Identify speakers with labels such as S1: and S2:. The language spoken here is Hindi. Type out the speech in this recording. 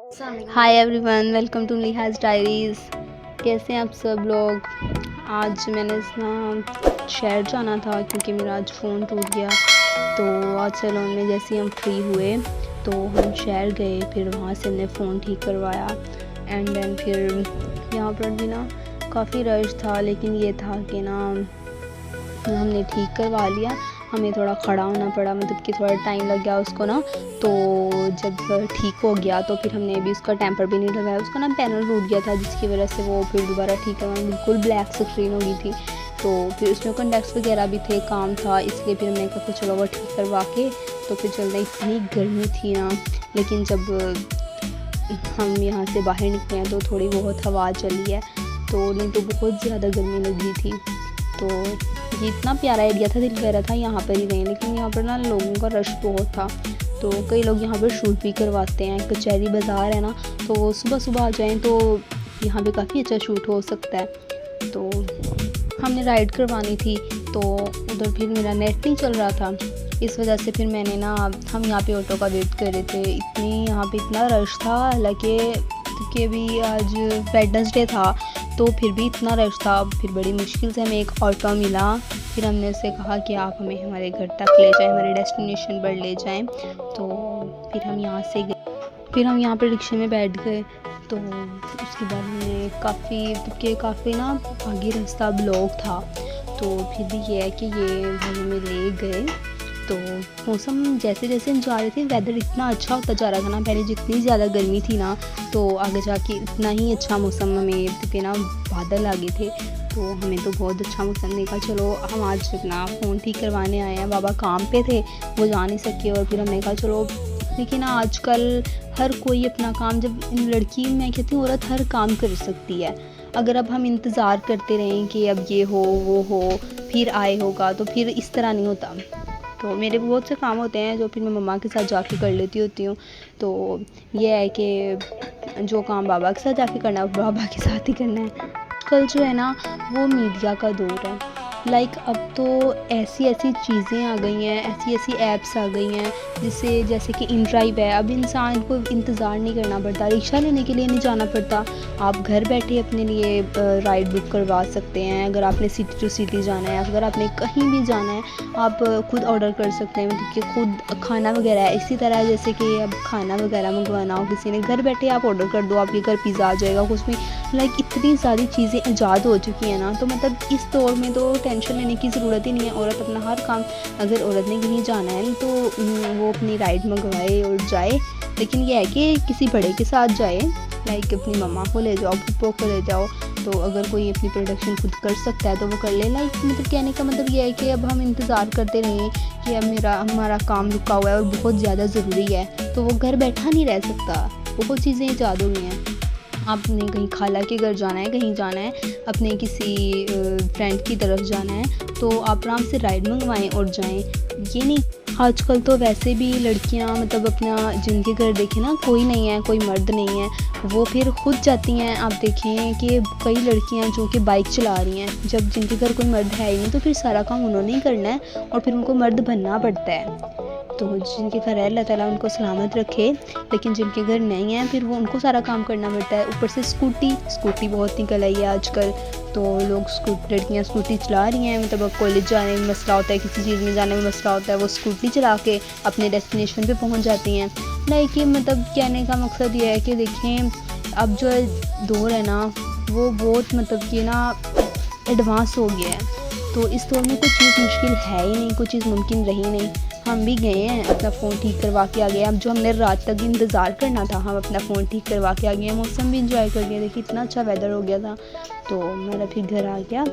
S1: Hi everyone, welcome to Niha's diaries. कैसे हैं आप सब लोग। आज मैंने ना शहर जाना था क्योंकि मेरा आज फ़ोन टूट गया। तो आज सैलून में जैसे ही हम फ्री हुए तो हम शहर गए, फिर वहाँ से हमने फ़ोन ठीक करवाया एंड देन फिर यहाँ पर भी ना काफ़ी रश था, लेकिन ये था कि ना हमने ठीक करवा लिया। हमें थोड़ा खड़ा होना पड़ा, मतलब कि थोड़ा टाइम लग गया उसको ना। तो जब ठीक हो गया तो फिर हमने भी उसका टेम्पर भी नहीं लगाया, उसका ना पैनल टूट गया था जिसकी वजह से वो फिर दोबारा ठीक करवाना, बिल्कुल ब्लैक स्क्रीन हो गई थी। तो फिर उसमें कॉन्टैक्ट्स वगैरह भी थे, काम था, इसलिए फिर हमने कहा चलो वो ठीक करवा के तो फिर चलते। इतनी गर्मी थी ना, लेकिन जब हम यहाँ से बाहर निकले हैं तो थोड़ी बहुत हवा चली है, तो नहीं तो बहुत ज़्यादा गर्मी लगी थी। तो ये इतना प्यारा एरिया था, दिल कर रहा था यहाँ पर ही रहें, लेकिन यहाँ पर ना लोगों का रश बहुत था। तो कई लोग यहाँ पर शूट भी करवाते हैं। कचहरी बाज़ार है ना, तो सुबह सुबह आ जाएं तो यहाँ पे काफ़ी अच्छा शूट हो सकता है। तो हमने राइड करवानी थी, तो उधर फिर मेरा नेट नहीं चल रहा था, इस वजह से फिर मैंने ना हम यहाँ पे ऑटो का वेट कर रहे थे। यहाँ पे इतना रश था, हालांकि अभी आज वेडनेसडे था तो फिर भी इतना रश था। फिर बड़ी मुश्किल से हमें एक ऑटो मिला, फिर हमने उससे कहा कि आप हमें हमारे घर तक ले जाएं, हमारे डेस्टिनेशन पर ले जाएं। तो फिर हम यहाँ से गए, फिर हम यहाँ पर रिक्शे में बैठ गए। तो उसके बाद हमने काफ़ी ना आगे रास्ता ब्लॉक था, तो फिर भी ये है कि ये वो हमें ले गए। तो मौसम जैसे जैसे हम जा रहे थे वेदर इतना अच्छा होता जा रहा था ना, पहले जितनी ज़्यादा गर्मी थी ना तो आगे जाके इतना ही अच्छा मौसम हमें के ना बादल आ गए थे। तो हमें तो बहुत अच्छा मौसम देखा। चलो हम आज अपना फ़ोन ठीक करवाने आए हैं, बाबा काम पे थे, वो जा नहीं सके, और फिर हमने कहा चलो। लेकिन आजकल हर कोई अपना काम, जब लड़की, मैं कहती हूँ औरत हर काम कर सकती है। अगर अब हम इंतज़ार करते रहें कि अब ये हो वो हो फिर आए होगा, तो फिर इस तरह नहीं होता। तो मेरे बहुत से काम होते हैं जो फिर मैं मम्मा के साथ जाके कर लेती होती हूँ। तो ये है कि जो काम बाबा के साथ जाके करना है वो बाबा के साथ ही करना है। आजकल जो है ना वो मीडिया का दौर है। अब तो ऐसी ऐसी चीज़ें आ गई हैं, ऐसी ऐसी ऐप्स आ गई हैं जिससे, जैसे कि इन ड्राइव है, अब इंसान को इंतज़ार नहीं करना पड़ता, रिक्शा लेने के लिए नहीं जाना पड़ता। आप घर बैठे अपने लिए राइड बुक करवा सकते हैं। अगर आपने सिटी टू सिटी जाना है, अगर आपने कहीं भी जाना है, आप खुद ऑर्डर कर सकते हैं, मतलब कि खुद खाना वगैरह है। इसी तरह जैसे कि अब खाना वगैरह मंगवाना हो किसी ने, घर बैठे आप ऑर्डर कर दो, आपके घर पिज़्ज़ा आ जाएगा। कुछ भी इतनी सारी चीज़ें ईजाद हो चुकी हैं ना, तो मतलब इस दौर में तो टेंशन लेने की ज़रूरत ही नहीं है। औरत अपना हर काम, अगर औरत ने कहीं जाना है तो वो अपनी राइड मंगवाए और जाए। लेकिन यह है कि किसी बड़े के साथ जाए, अपनी मम्मा को ले जाओ, पप्पो को ले जाओ। तो अगर कोई अपनी प्रोडक्शन खुद कर सकता है तो वो कर ले। मतलब कहने का मतलब यह है कि अब हम इंतज़ार करते रहें कि अब हमारा काम रुका हुआ है और बहुत ज़्यादा ज़रूरी है, तो वो घर बैठा नहीं रह सकता। बहुत चीज़ें ईजाद हो गई हैं। आपने कहीं खाला के घर जाना है, कहीं जाना है, अपने किसी फ्रेंड की तरफ जाना है, तो आप आराम से राइड मंगवाएं और जाएं। ये नहीं, आजकल तो वैसे भी लड़कियां मतलब अपना, जिनके घर देखें ना कोई नहीं है, कोई मर्द नहीं है, वो फिर खुद जाती हैं। आप देखें कि कई लड़कियां जो कि बाइक चला रही हैं, जब जिनके घर कोई मर्द है ही नहीं तो फिर सारा काम उन्होंने ही करना है और फिर उनको मर्द बनना पड़ता है। तो जिनके घर है अल्लाह ताला उनको सलामत रखे, लेकिन जिनके घर नहीं है फिर वो उनको सारा काम करना पड़ता है। ऊपर से स्कूटी बहुत निकल आई है आजकल, तो लड़कियाँ स्कूटी चला रही हैं। मतलब अब कॉलेज जाने में मसला होता है, किसी चीज़ में जाने में मसला होता है, वो स्कूटी चला के अपने डेस्टिनेशन पे पहुंच जाती हैं। मतलब कहने का मकसद ये है कि देखें, अब जो दौर है ना वो बहुत मतलब कि ना एडवांस हो गया है। तो इस दौर में कोई चीज़ मुश्किल है ही नहीं, कोई चीज़ मुमकिन रही नहीं। हम भी गए हैं, अपना फ़ोन ठीक करवा के आ गए। अब जो हमने रात तक इंतज़ार करना था, हम अपना फ़ोन ठीक करवा के आ गए। मौसम भी इंजॉय कर गए, देखिए इतना अच्छा वेदर हो गया था। तो मेरा फिर घर आ गया।